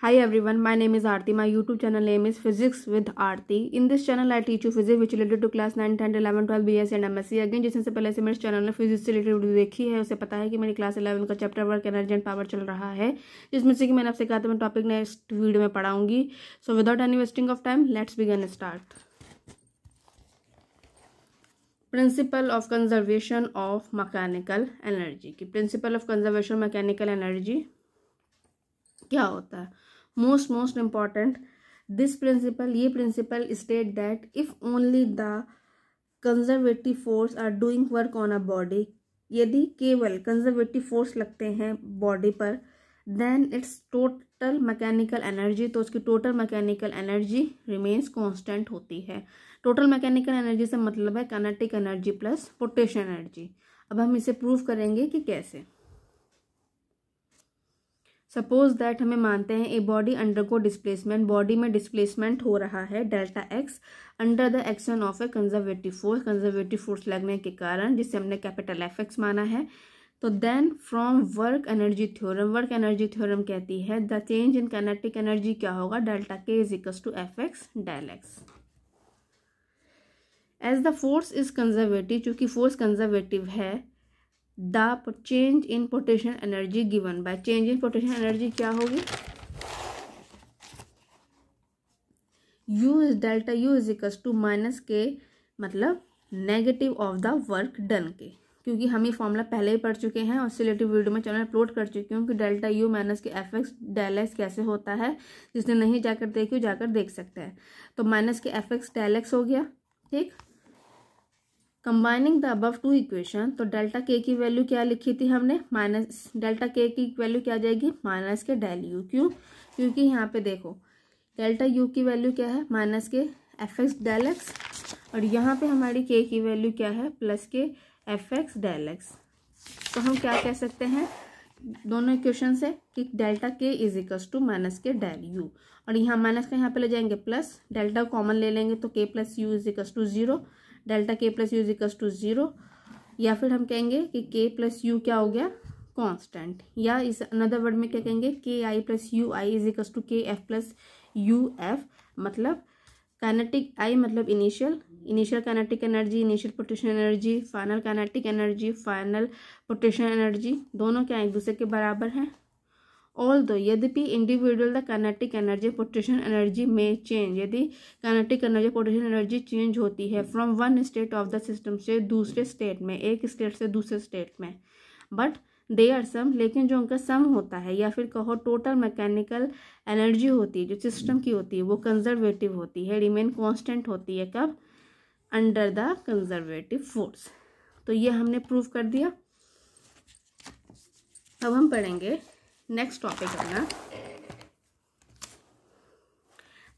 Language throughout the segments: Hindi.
Hi everyone, my name is Aarti. My YouTube channel name is Physics with Aarti. In this channel, I teach you physics which related to class 9, 10, 11, 12, BS and MSc. Again, जिससे पहले से मेरे चैनल ने फिजिक्स से रिलेटेड वीडियो देखी है उसे पता है कि मेरी क्लास 11 का chapter work energy and power चल रहा है, जिसमें से कि मैंने आपसे कहा था मैं टॉपिक नेक्स्ट वीडियो में पढ़ाऊंगी. So without any wasting of time let's begin start. Principle of conservation of mechanical energy. की principle of conservation mechanical energy क्या होता है? मोस्ट इम्पॉर्टेंट दिस प्रिंसिपल, ये principle state that if only the conservative force are doing work on a body, यदि केवल कंजर्वेटिव फोर्स लगते हैं बॉडी पर, then it's total mechanical energy, तो उसकी total mechanical energy remains constant होती है. टोटल मैकेनिकल एनर्जी से मतलब है kinetic energy plus potential energy. अब हम इसे प्रूव करेंगे कि कैसे. सपोज दैट हमें मानते हैं a body undergo displacement, body में डिस्प्लेसमेंट हो रहा है delta x under the action of A conservative force, conservative force लगने के कारण, जिसे हमने कैपिटल एफ एक्स माना है. तो then from work energy theorem, work energy theorem कहती है the change in kinetic energy क्या होगा, delta K is equals to F X del X. As the force is conservative, चूंकि फोर्स कंजर्वेटिव है, the change in potential energy given by, change in potential energy क्या होगी, U is delta U is equals to minus K, मतलब negative of the work done K. क्योंकि हम ये फॉर्मूला पहले ही पढ़ चुके हैं और रिलेटिव वीडियो में चैनल अपलोड कर चुकी हूँ कि डेल्टा U माइनस के एफ एक्स डेल एक्स कैसे होता है. जिसने नहीं जाकर देखी जाकर देख सकते हैं. तो माइनस के एफ एक्स डेल एक्स हो गया. ठीक, combining the above two equation, तो डेल्टा के की वैल्यू क्या लिखी थी हमने, माइनस डेल्टा के की वैल्यू क्या आ जाएगी, माइनस के डेल यू. क्यों? क्योंकि यहाँ पे देखो डेल्टा यू की वैल्यू क्या है, माइनस के एफ एक्स डेल एक्स, और यहाँ पे हमारी के की वैल्यू क्या है, प्लस के एफ एक्स डेल एक्स. तो हम क्या कह सकते हैं दोनों इक्वेशन से कि delta K is equals to minus के डेल यू, और यहाँ माइनस का यहाँ पे ले जाएंगे प्लस, डेल्टा कॉमन ले लेंगे तो K plus U is equals to zero, delta K plus U is equals to zero. या फिर हम कहेंगे कि के प्लस यू क्या हो गया, कांस्टेंट. या इस अनदर वर्ड में क्या कहेंगे, K I plus U I is equals to K F plus U F, मतलब काइनेटिक आई मतलब initial kinetic energy, initial potential energy, final kinetic energy, final potential energy, दोनों क्या एक दूसरे के बराबर हैं. ऑल्दो यद्यपि individual the kinetic energy potential energy में चेंज, यदि kinetic energy potential energy change होती है from one state of the system, से दूसरे स्टेट में, एक स्टेट से दूसरे स्टेट में, बट दे आर सम, लेकिन जो उनका सम होता है या फिर कहो टोटल मैकेनिकल एनर्जी होती है जो सिस्टम की होती है वो कंजर्वेटिव होती है, रिमेन कांस्टेंट होती है. कब? Under the conservative force. तो ये हमने प्रूव कर दिया. अब हम पढ़ेंगे नेक्स्ट टॉपिक अपना,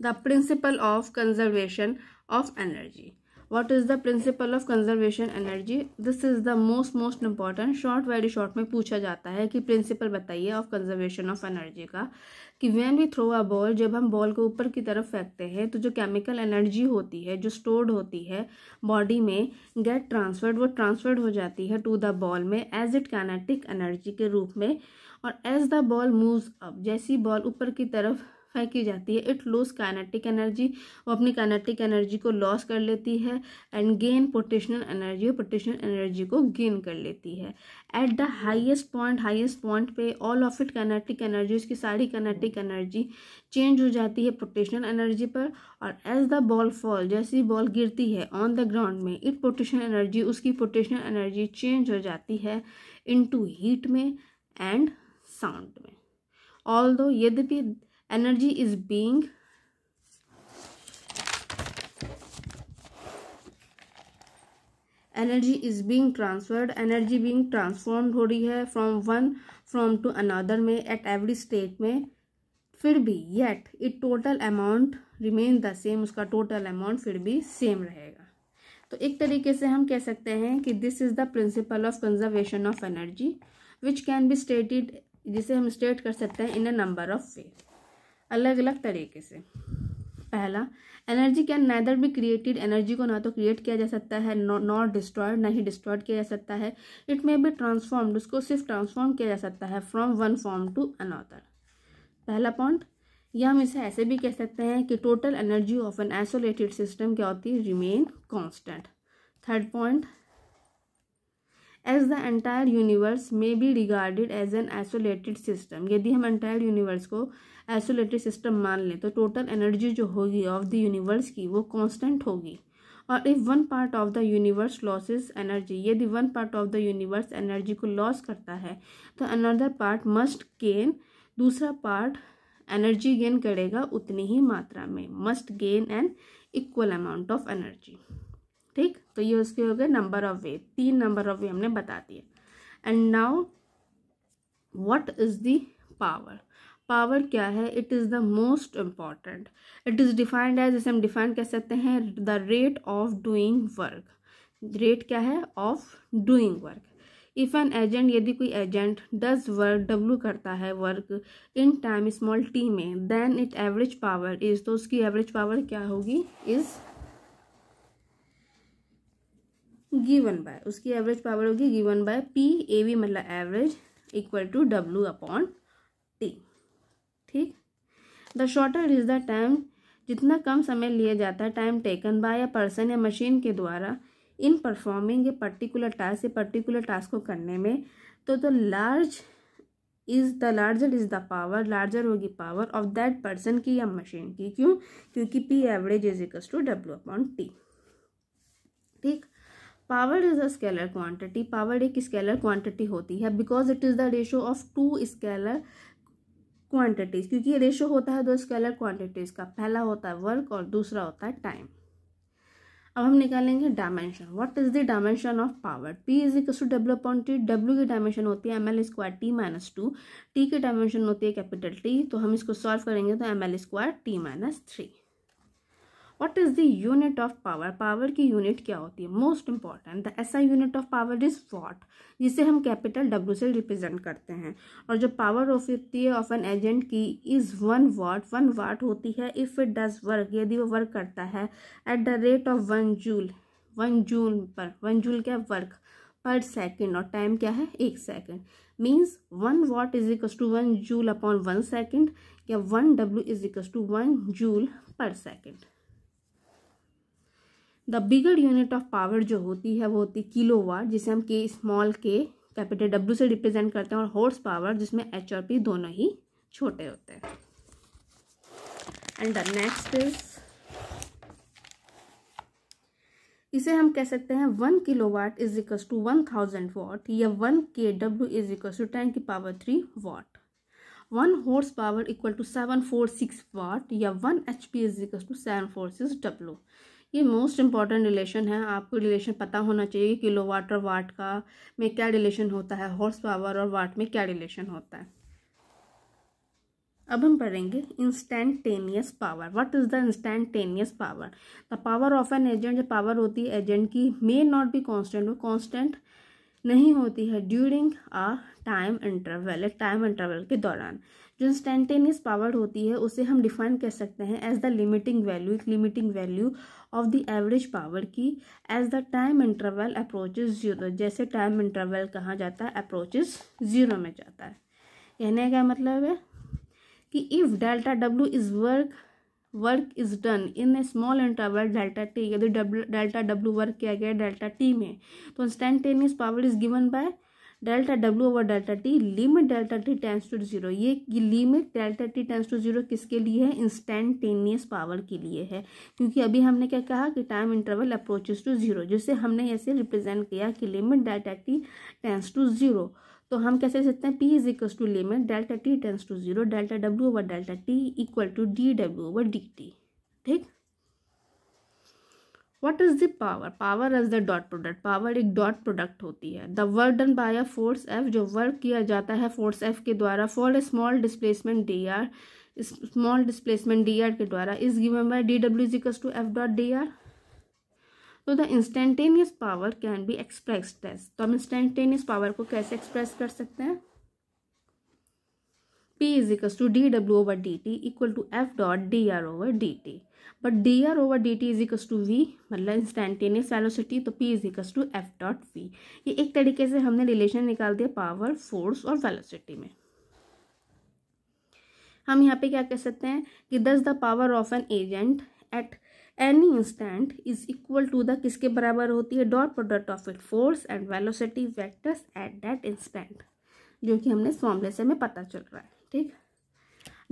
the principal of conservation of energy. What is the principal of conservation energy? This is the most important. Short very short में पूछा जाता है कि प्रिंसिपल बताइए ऑफ कंजर्वेशन ऑफ एनर्जी का, कि when we throw a ball, जब हम बॉल को ऊपर की तरफ फेंकते हैं तो जो केमिकल एनर्जी होती है जो स्टोर्ड होती है बॉडी में, गेट ट्रांसफर्ड, वो ट्रांसफर्ड हो जाती है टू द बॉल में एज इट काइनेटिक एनर्जी के रूप में. और as the ball moves up, जैसी बॉल ऊपर की तरफ फेंकी जाती है, इट लूज काइनेटिक एनर्जी, वो अपनी काइनेटिक एनर्जी को लॉस कर लेती है, and gain potential energy, potential energy को गेन कर लेती है. एट द हाईएस्ट पॉइंट पे all of it kinetic energy, उसकी सारी काइनेटिक एनर्जी चेंज हो जाती है पोटेंशियल एनर्जी पर. और एज द बॉल फॉल, जैसी बॉल गिरती है ऑन द ग्राउंड में, इट पोटेंशियल एनर्जी, उसकी पोटेंशियल एनर्जी चेंज हो जाती है इनटू हीट में एंड साउंड में. ऑल्दो यद्यपि energy is being transferred, energy being transformed हो रही है फ्रॉम टू अनदर में एट एवरी स्टेट में, फिर भी yet it total amount remain the same, उसका टोटल अमाउंट फिर भी सेम रहेगा. तो एक तरीके से हम कह सकते हैं कि this is the principal of conservation of energy which can be stated, जिसे हम स्टेट कर सकते हैं इन अ नंबर ऑफ वे, अलग अलग तरीके से. पहला, energy can neither be created, energy को ना तो क्रिएट किया जा सकता है नॉट डिस्ट्रॉयड, ना ही डिस्ट्रॉयड किया जा सकता है. इट मे बी ट्रांसफॉर्म्ड, उसको सिर्फ ट्रांसफॉर्म किया जा सकता है from one form to another. पहला पॉइंट. या हम इसे ऐसे भी कह सकते हैं कि total energy of an isolated system क्या होती है, remain constant. Third point, as the entire universe may be regarded as an isolated system. यदि हम एंटायर यूनिवर्स को आइसोलेटेड सिस्टम मान लें तो टोटल एनर्जी जो होगी ऑफ द यूनिवर्स की वो कांस्टेंट होगी। और if one part of the universe loses energy, यदि one part of the universe energy को लॉस करता है तो अनदर पार्ट मस्ट गेन, दूसरा पार्ट एनर्जी गेन करेगा उतनी ही मात्रा में, must gain an equal amount of energy. ठीक, तो ये उसके हो गए number of way, 3 number of way हमने बता दिए। And now what is the power. Power क्या है, it is the most important. It is defined as, जैसे हम डिफाइन कर सकते हैं, the rate of doing work. Rate क्या है, of doing work. If an agent, यदि कोई एजेंट डज वर्क, डब्ल्यू करता है work in time small T में, then it average power is, तो उसकी एवरेज पावर क्या होगी, इज गिवन बाय, उसकी एवरेज पावर होगी given by P, A V मतलब average, equal to W upon T. ठीक, the shorter is the time, जितना कम समय लिया जाता है, time taken by a person या मशीन के द्वारा in performing a particular task, a particular task को करने में, तो large is the larger is the power, larger होगी पावर ऑफ दैट पर्सन की या मशीन की। क्यों, क्योंकि P average is equal to W upon T. ठीक, power is a scalar quantity, power एक स्केलर क्वांटिटी होती है because it is the ratio of 2 scalar quantities, क्योंकि ये रेशो होता है 2 स्केलर क्वांटिटीज का, पहला होता है वर्क और दूसरा होता है टाइम। अब हम निकालेंगे dimension. What is the dimension of power, P is equal to W upon T. W की डायमेंशन होती है ml square T minus 2, T की डायमेंशन होती है कैपिटल टी, तो हम इसको सॉल्व करेंगे तो ml square T minus 3। What is the unit of power, power की यूनिट क्या होती है, most important, the SI unit of power is what, जिसे हम कैपिटल डब्ल्यू से रिप्रेजेंट करते हैं। और जो पावर ऑफ होती है ऑफ एन एजेंट की इज 1 वाट, 1 वाट होती है इफ इट डज वर्क, यदि वो वर्क करता है at the rate of 1 joule, 1 joule पर, 1 जूल क्या वर्क पर सेकेंड, और टाइम क्या है 1 second, means 1 watt is equal to 1 joule upon 1 second, या 1 W is equal to 1 joule per second. The bigger unit of power जो होती है वो होती है किलोवाट, जिसे हम के स्मॉल के कैपिटल डब्ल्यू से रिप्रेजेंट करते हैं, और हॉर्स पावर जिसमें एच और पी दोनों ही छोटे होते हैं। एंड द नेक्स्ट इज, इसे हम कह सकते हैं 1 kilowatt is equal to 1000 watt, या 1 kW इज इक्वल टू 10 की power 3 watt. 1 horse power equal to 746 watt, या 1 HP is equal to 746 W। ये मोस्ट इंपॉर्टेंट रिलेशन है, आपको रिलेशन पता होना चाहिए किलोवाट और वाट का में क्या रिलेशन होता है, हॉर्स पावर और वाट में क्या रिलेशन होता है। अब हम पढ़ेंगे instantaneous power. What is the instantaneous power, the power of an agent, जो पावर होती है एजेंट की, मे नॉट बी कांस्टेंट, वो कांस्टेंट नहीं होती है ड्यूरिंग अ टाइम इंटरवल, एक टाइम इंटरवल के दौरान। जो इंस्टेंटेनियस पावर होती है उसे हम डिफाइन कर सकते हैं एज द लिमिटिंग वैल्यू, एक limiting value of the average power की as the time interval approaches 0, जैसे टाइम इंटरवल कहाँ जाता है, अप्रोचेज 0 में जाता है। कहने का मतलब है कि if delta W is work is done in a small interval delta T, यदि डेल्टा डब्ल्यू वर्क किया गया डेल्टा टी में, तो instantaneous power is given by delta W over delta T, limit delta T tends to 0। ये limit delta T tends to 0 किसके लिए है, इंस्टेंटेनियस पावर के लिए है, क्योंकि अभी हमने क्या कहा कि टाइम इंटरवल अप्रोचेस टू 0, जिसे हमने ऐसे रिप्रेजेंट किया कि limit delta T tends to 0। तो हम कैसे सकते हैं, P is equal to limit delta T tends to 0 delta W over delta T equal to D W over D T. ठीक, what is the power, power is the dot product, power एक डॉट प्रोडक्ट होती है। The work done by a force F, जो वर्क किया जाता है फोर्स F के द्वारा for a small displacement dr, small displacement dr के द्वारा is given by D W is equal to F dot dr। तो the instantaneous power can be expressed as, तो हम इंस्टेंटेनियस पावर को कैसे एक्सप्रेस कर सकते हैं, P is equal to D W over D T equal to F dot D R over D T, but D R over D T is equal to V, मतलब इंस्टेंटेनियस वेलोसिटी, तो P is equal to F dot V। ये एक तरीके से हमने रिलेशन निकाल दिया पावर, फोर्स और वेलोसिटी में। हम यहाँ पे क्या कह सकते हैं कि thus the power of an agent at any instant is equal to the किसके बराबर होती है, dot product of it force and velocity vectors at that instant, जो कि हमने इस फॉर्मूले से हमें पता चल रहा है। ठीक,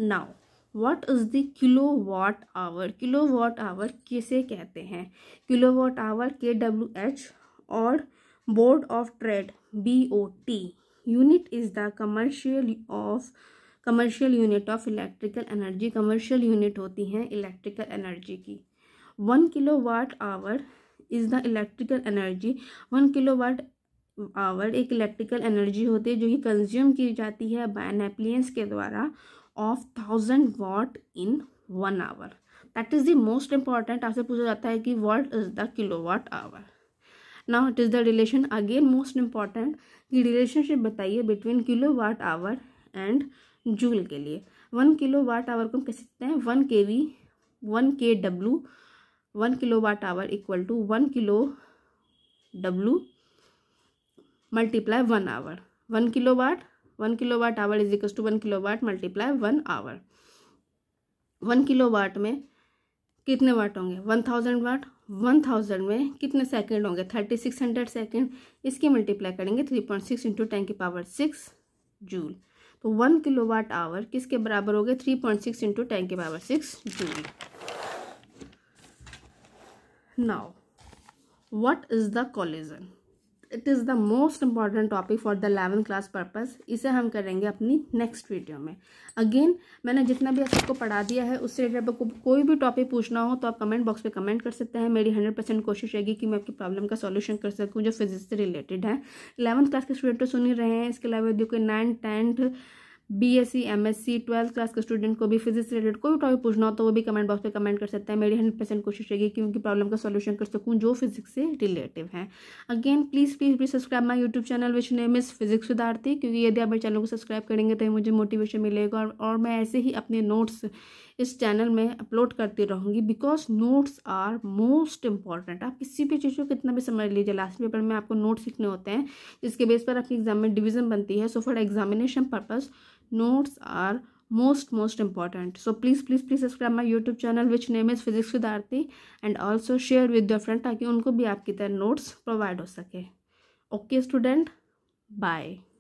now what is the kilowatt our, kilowatt hour किसे कहते हैं, किलोवाट आवर KWH और board of trade BOT unit is the commercial unit of electrical energy, commercial unit होती हैं इलेक्ट्रिकल एनर्जी की। 1 kilowatt hour is the electrical energy, 1 kilowatt our एक इलेक्ट्रिकल एनर्जी होती है जो कि कंज्यूम की जाती है बाय एन एप्लायंस के द्वारा of 1000 watt in 1 hour. That is the most important, आपसे पूछा जाता है कि what is the kilowatt hour. Now it is the relation, again most important, कि रिलेशनशिप बताइए between kilowatt hour and joule के लिए। 1 किलोवाट आवर को हम कह सकते हैं 1 kV 1 kW 1 kilowatt hour equal to 1 kW multiply 1 hour. 1 kilowatt hour is equal to 1 kilowatt multiply 1 hour. 1 kilowatt में कितने वाट होंगे, 1000 वाट। 1000 में कितने सेकंड होंगे, 3600 सेकंड। इसकी मल्टीप्लाई करेंगे 3.6 इंटू 10⁶ जूल। तो 1 किलोवाट आवर किसके बराबर हो गए, 3.6 into 10⁶ joule. Now what is the collision, it is the most important topic for the 11th class purpose. इसे हम करेंगे अपनी नेक्स्ट वीडियो में। अगेन मैंने जितना भी आपको पढ़ा दिया है उससे रिलेटेड आपको कोई भी टॉपिक पूछना हो तो आप कमेंट बॉक्स पे कमेंट कर सकते हैं। मेरी 100% कोशिश रहेगी कि मैं आपकी प्रॉब्लम का सॉल्यूशन कर सकूं जो फिजिक्स से रिलेटेड है। 11th क्लास के स्टूडेंट तो सुन ही रहे हैं, इसके अलावा यदि कोई 9th 10th BSc MSc 12th class के स्टूडेंट को भी फिजिक्स से रिलेटेड कोई भी टॉपिक पूछना हो तो वो भी कमेंट बॉक्स पे कमेंट कर सकता है। मेरी 100% कोशिश रहेगी कि उनकी प्रॉब्लम का सॉल्यूशन कर सकूं जो फिजिक्स से रिलेटिव है। Again please subscribe my YouTube channel which name is physics with Aarti, क्योंकि यदि आप मेरे चैनल को सब्सक्राइब करेंगे तो मुझे मोटिवेशन मिलेगा और मैं ऐसे ही अपने नोट्स इस चैनल में अपलोड करती रहूँगी, because notes are most important. आप किसी भी चीज़ को कितना भी समझ लीजिए, लास्ट पेपर में आपको नोट्स लिखने होते हैं जिसके बेस पर आपकी एग्जाम में डिवीजन बनती है। So for examination purpose notes are most important. So please subscribe my YouTube channel which name is Physics with Aarti and also share with your friend ताकि उनको भी आपकी तरह notes provide हो सके। Okay student, bye.